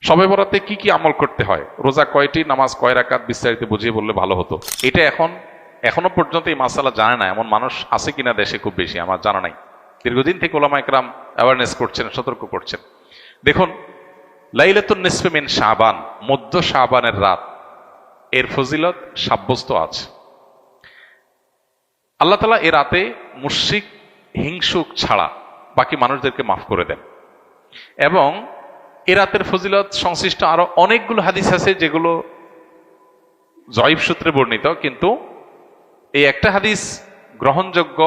শবে বরাতে কি কি আমল করতে হয়, রোজা কয়টি, নামাজ কয় রাকাত, বিস্তারিত বুঝিয়ে বললে ভালো হতো। এটা এখনো পর্যন্ত এই মাসালা জানে না এমন মানুষ আছে কিনা দেশে, খুব বেশি আমার জানা নাই। দীর্ঘদিন থেকে ওলামা একরাম অ্যাওয়ারনেস করছেন, সতর্ক করছেন। দেখুন, লাইলাতুন নিসফে মিন শাবান, মধ্য শাবানের রাত, এর ফজিলত সাব্যস্ত আছে। আল্লাহ তাআলা এ রাতে মুশরিক হিংসুক ছাড়া বাকি মানুষদেরকে মাফ করে দেন। এবং এ রাতের ফজিলত সংশ্লিষ্ট আরো অনেকগুলো হাদিস আছে যেগুলো জয়ীফ সূত্রে বর্ণিত, কিন্তু এই একটা হাদিস গ্রহণযোগ্য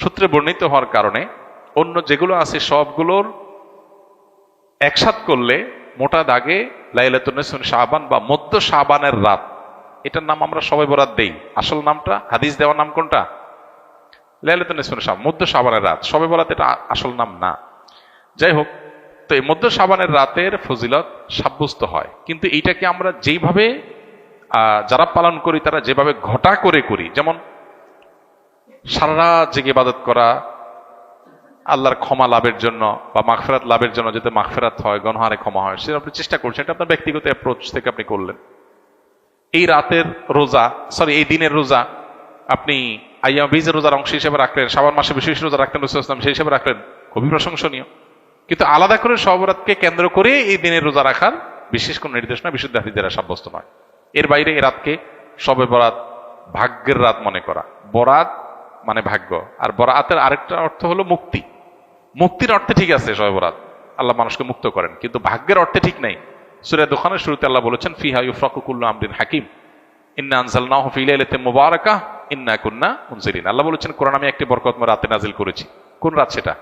সূত্রে বর্ণিত হওয়ার কারণে অন্য যেগুলো আছে সবগুলোর একসাথ করলে মোটা দাগে লাইলাতুন নিসফে মিন শাবান বা মধ্য শাবানের রাত, এটার নাম আমরা সবাই বরাত দেই। আসল নামটা, হাদিস দেওয়ার নাম কোনটা? লাইলাতুন নিসফে মিন শাবান, মধ্য শাবানের রাত। সবে বরাত এটা আসল নাম না। যাই হোক, তো এই মধ্য শাবানের রাতের ফজিলত সাব্যস্ত হয়, কিন্তু এইটাকে আমরা যেইভাবে যারা পালন করি তারা যেভাবে ঘটা করে করি, যেমন সারা রাত জেগে ইবাদত করা আল্লাহর ক্ষমা লাভের জন্য বা মাগফিরাত লাভের জন্য, যাতে মাগফিরাত হয়, গুনাহে ক্ষমা হয়, সেটা আপনি চেষ্টা করছেন। এটা আপনার ব্যক্তিগত অ্যাপ্রোচ থেকে আপনি করলেন। এই রাতের রোজা, এই দিনের রোজা আপনি আইয়াম বীজের রোজার অংশ হিসেবে রাখলেন, শাবান মাসে বিশেষ রোজা রাখলেন, রাসূলুল্লাহ সাল্লাল্লাহু আলাইহি ওয়াসাল্লাম সেই হিসেবে রাখলেন, খুবই প্রশংসনীয়। কিন্তু আলাদা করে শবে বরাতকে কেন্দ্র করে এই দিনের রোজা রাখার বিশেষ কোন নির্দেশনা বিশুদ্ধ হাদিস দ্বারা সাব্যস্ত নয়। এর বাইরে এই রাতকে শবে বরাত ভাগ্যের রাত মনে করা। বরাত মানে ভাগ্য, আর বরাতের আরেকটা অর্থ হলো মুক্তি। মুক্তির অর্থে ঠিক আছে শবে বরাত, আল্লাহ মানুষকে মুক্ত করেন, কিন্তু ভাগ্যের অর্থে ঠিক নাই। সূরা দুখানের শুরুতে আল্লাহ বলেছেন, ফিহা ইউফরাকু কুল্লু আমরিন হাকিম ইন্না আনজালনাহু ফি লাইলাতিন মুবারাকাহ ইন্না কুন্না মুনজিরিন। আল্লাহ বলেছেন, কোরআন আমি একটি বরকতময় রাতে নাজিল করেছি। কোন রাত সেটা?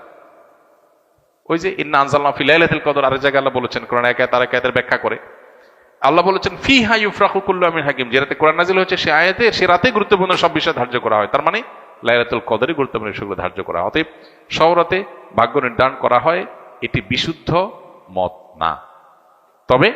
ওই যে ইন্না আনজালনাহু ফি লাইলাতিল কদর। আরেক জায়গায় আল্লাহ বলেছেন, কোরআন এক আয়াত আরেক আয়াতের ব্যাখ্যা করে আল্লাহ বলেছেন, ফিহা ইউফরাকু কুল্লু আমরিন হাকিম। যে রাতে কোরআন নাজিল হয়েছে সে আয়াতে, সে রাতে গুরুত্বপূর্ণ সব বিষয় ধার্য করা হয়। তার মানে লাইলাতুল কদরে গুরুত্বপূর্ণ বিষয়গুলো ধার্য করা হয়। অতএব শবে রাতে ভাগ্য নির্ধারণ করা হয়, এটি বিশুদ্ধ মত না। তবে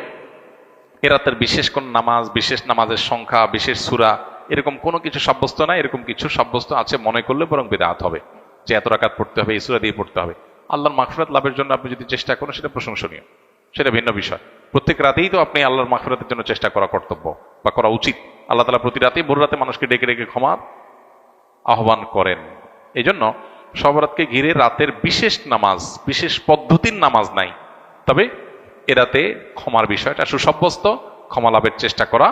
এ রাতের বিশেষ কোন নামাজ, বিশেষ নামাজের সংখ্যা, বিশেষ সূরা, এরকম কোনো কিছু সাব্যস্ত নাই। এরকম কিছু সাব্যস্ত আছে মনে করলে বরং বিদআত হবে, যে এত রাকাত পড়তে হবে, এই সূরা দিয়ে পড়তে হবে। আল্লাহর মাগফিরাত লাভের জন্য আপনি যদি চেষ্টা করেন সেটা প্রশংসনীয়, সেটা ভিন্ন বিষয়। প্রত্যেক রাতেই তো আপনি আল্লাহর মাগফিরাতের জন্য চেষ্টা করা কর্তব্য বা করা উচিত। আল্লাহ তাআলা প্রতি রাতেই ভোর রাতে মানুষকে ডেকে ডেকে ক্ষমার আহ্বান করেন। এই জন্য শবে বরাতকে ঘিরে রাতের বিশেষ নামাজ, বিশেষ পদ্ধতির নামাজ নাই। তবে এ রাতে ক্ষমার বিষয়টা সুসাব্যস্ত, ক্ষমা লাভের চেষ্টা করা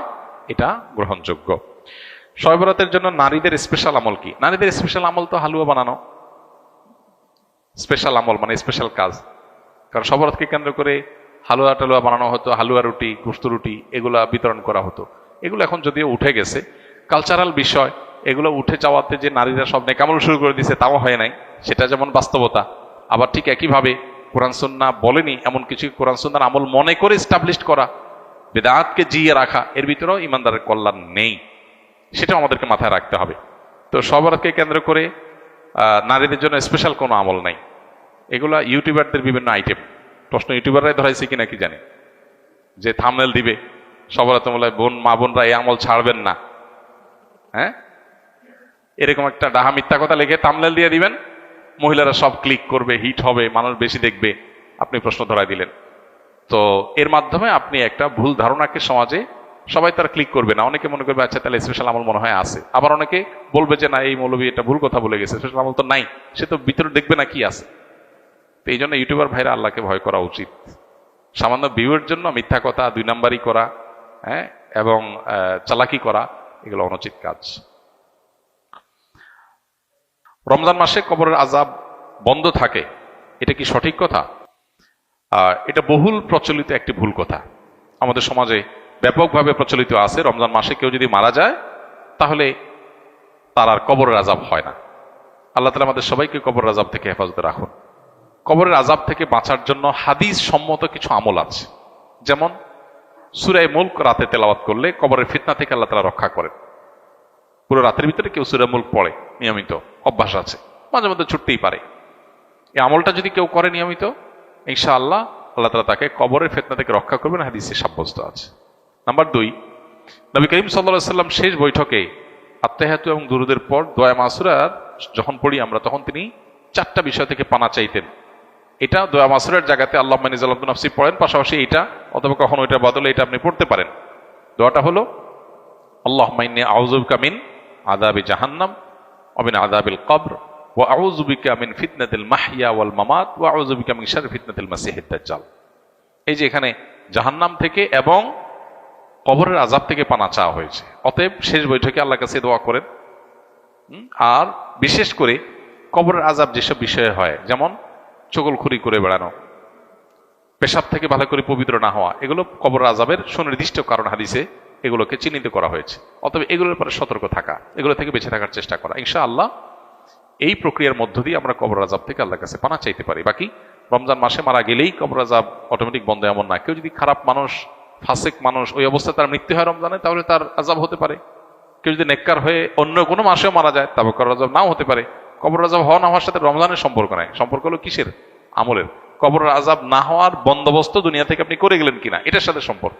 এটা গ্রহণযোগ্য। শবে বরাতের জন্য নারীদের স্পেশাল আমল কি? নারীদের স্পেশাল আমল তো হালুয়া বানানো। স্পেশাল আমল মানে স্পেশাল কাজ, কারণ শবে বরাতকে কেন্দ্র করে হালুয়া টালুয়া বানানো হতো, হালুয়া রুটি, গোশত রুটি এগুলা বিতরণ করা হতো। এগুলো এখন যদিও উঠে গেছে, কালচারাল বিষয়। এগুলো উঠে যাওয়াতে যে নারীরা সব নেকামল শুরু করে দিয়েছে তাও হয় নাই, সেটা যেমন বাস্তবতা। আবার ঠিক একইভাবে কোরআন সুন্নাহ বলেনি এমন কিছু কোরআন সুন্নাহর আমল মনে করে এস্টাবলিশ করা, বিদআতকে জিয়ে রাখা, এর ভিতরেও ইমানদারের কল্যাণ নেই, সেটাও আমাদেরকে মাথায় রাখতে হবে। তো শবে বরাতকে কেন্দ্র করে নারীদের জন্য স্পেশাল কোনো আমল নাই। এগুলা ইউটিউবারদের বিভিন্ন আইটেম। প্রশ্ন ইউটিউবাররাই ধরাইছে কিনা কি জানি, যে থাম্বনেল দিবে শবে বরাতে মা বোনরা এই আমল ছাড়বেন না, হ্যাঁ, এরকম একটা ডাহা মিথ্যা কথা লিখে থাম্বনেল দিয়ে দিবেন, মহিলারা সব ক্লিক করবে, হিট হবে, মানুষ বেশি দেখবে, আপনি প্রশ্ন ধরাই দিলেন। তো এর মাধ্যমে আপনি একটা ভুল ধারণাকে সমাজে, সবাই তার ক্লিক করবে না, অনেকে মনে করবে আচ্ছা তাহলে স্পেশাল আমল মনে হয় আছে। আবার অনেকে বলবে যে না, এই মৌলবী এটা ভুল কথা বলে গেছে, স্পেশাল আমল তো নাই, সে তো ভিতরে দেখবে না কি আছে। তো এই জন্য ইউটিউবার ভাইরা আল্লাহকে ভয় করা উচিত। সামান্য ভিউয়ের জন্য মিথ্যা কথা, দুই নাম্বারি করা, হ্যাঁ, এবং চালাকি করা, এগুলো অনুচিত কাজ। রমজান মাসে কবরের আযাব বন্ধ থাকে, এটা কি সঠিক কথা? এটা বহুল প্রচলিত একটি ভুল কথা। আমাদের সমাজে ব্যাপকভাবে প্রচলিত আছে, রমজান মাসে কেউ যদি মারা যায় তাহলে তার আর কবরের আযাব হয় না। আল্লাহ তাআলা আমাদের সবাইকে কবরের আযাব থেকে হেফাজতে রাখুন। কবরের আযাব থেকে বাঁচার জন্য হাদিস সম্মত কিছু আমল আছে, যেমন সূরা মুলক রাতে তেলাওয়াত করলে কবরের ফিতনা থেকে আল্লাহ তাআলা রক্ষা করেন। পুরো রাতের ভিতরে কেউ সূরা মুলক পড়ে, নিয়মিত অভ্যাস আছে, মাঝে মধ্যে ছুটতেই পারে, এই আমলটা যদি কেউ করে নিয়মিত, ইনশাআল্লাহ আল্লাহ তাআলা তাকে কবরের ফিতনা থেকে রক্ষা করবেন, হাদিসে সাব্যস্ত আছে। নাম্বার 2, নবী করিম সাল্লাল্লাহু আলাইহি ওয়াসাল্লাম শেষ বৈঠকে আত্তাহিয়াতু এবং দুরুদের পর দোয়া মাসুরা যখন পড়ি আমরা, তখন তিনি 4টা বিষয় থেকে পানা চাইতেন। এটা দোয়া মাসুরের জায়গাতে আল্লাহুম্মা ইন্নী যালামতু নাফসি পড়েন, পাশাপাশি এটা অথবা কখনো এটার বদলে এটা আপনি পড়তে পারেন। দোয়াটা হলো আল্লাহুম্মা ইন্নী আউযু বিকা মিন আযাবি জাহান্নাম ওয়া মিন আযাবিল কবর ওয়া আউযু বিকা মিন ফিতনাতিল মাহইয়া ওয়াল মামাত ওয়া আউযু বিকা মিন শাররি ফিতনাতিল মাসিহিদ দাজ্জাল। এই যে এখানে জাহান্নাম থেকে এবং কবরের আযাব থেকে পানা চাওয়া হয়েছে। অতএব শেষ বৈঠকে আল্লাহর কাছে দোয়া করেন। আর বিশেষ করে কবরের আযাব যেসব বিষয়ে হয়, যেমন চগলখুরি করে বেড়ানো, পেশাব থেকে ভালো করে পবিত্র না হওয়া, এগুলো কবরের আযাবের সুনির্দিষ্ট কারণ হাদিসে এগুলোকে চিহ্নিত করা হয়েছে। অতএব এগুলোর পরে সতর্ক থাকা, এগুলো থেকে বেঁচে থাকার চেষ্টা করা, ইনশাআল্লাহ এই প্রক্রিয়ার মধ্য দিয়ে আমরা কবর আযাব থেকে আল্লাহর কাছে পানা চাইতে পারি। বাকি রমজান মাসে মারা গেলেই কবর আযাব অটোমেটিক বন্ধ এমন না। কেউ যদি খারাপ মানুষ, ফাসিক মানুষ, ওই অবস্থায় তার মৃত্যু হয় রমজানে, তাহলে তার আযাব হতে পারে। কেউ যদি নেককার হয়ে অন্য কোনো মাসেও মারা যায়, তবে কবর আযাব নাও হতে পারে। কবর আযাব হওয়া না হওয়ার সাথে রমজানের সম্পর্ক নাই, সম্পর্ক হলো কিসের? আমলের। কবর আযাব না হওয়ার বন্দোবস্ত দুনিয়া থেকে আপনি করে গেলেন কিনা, এটার সাথে সম্পর্ক।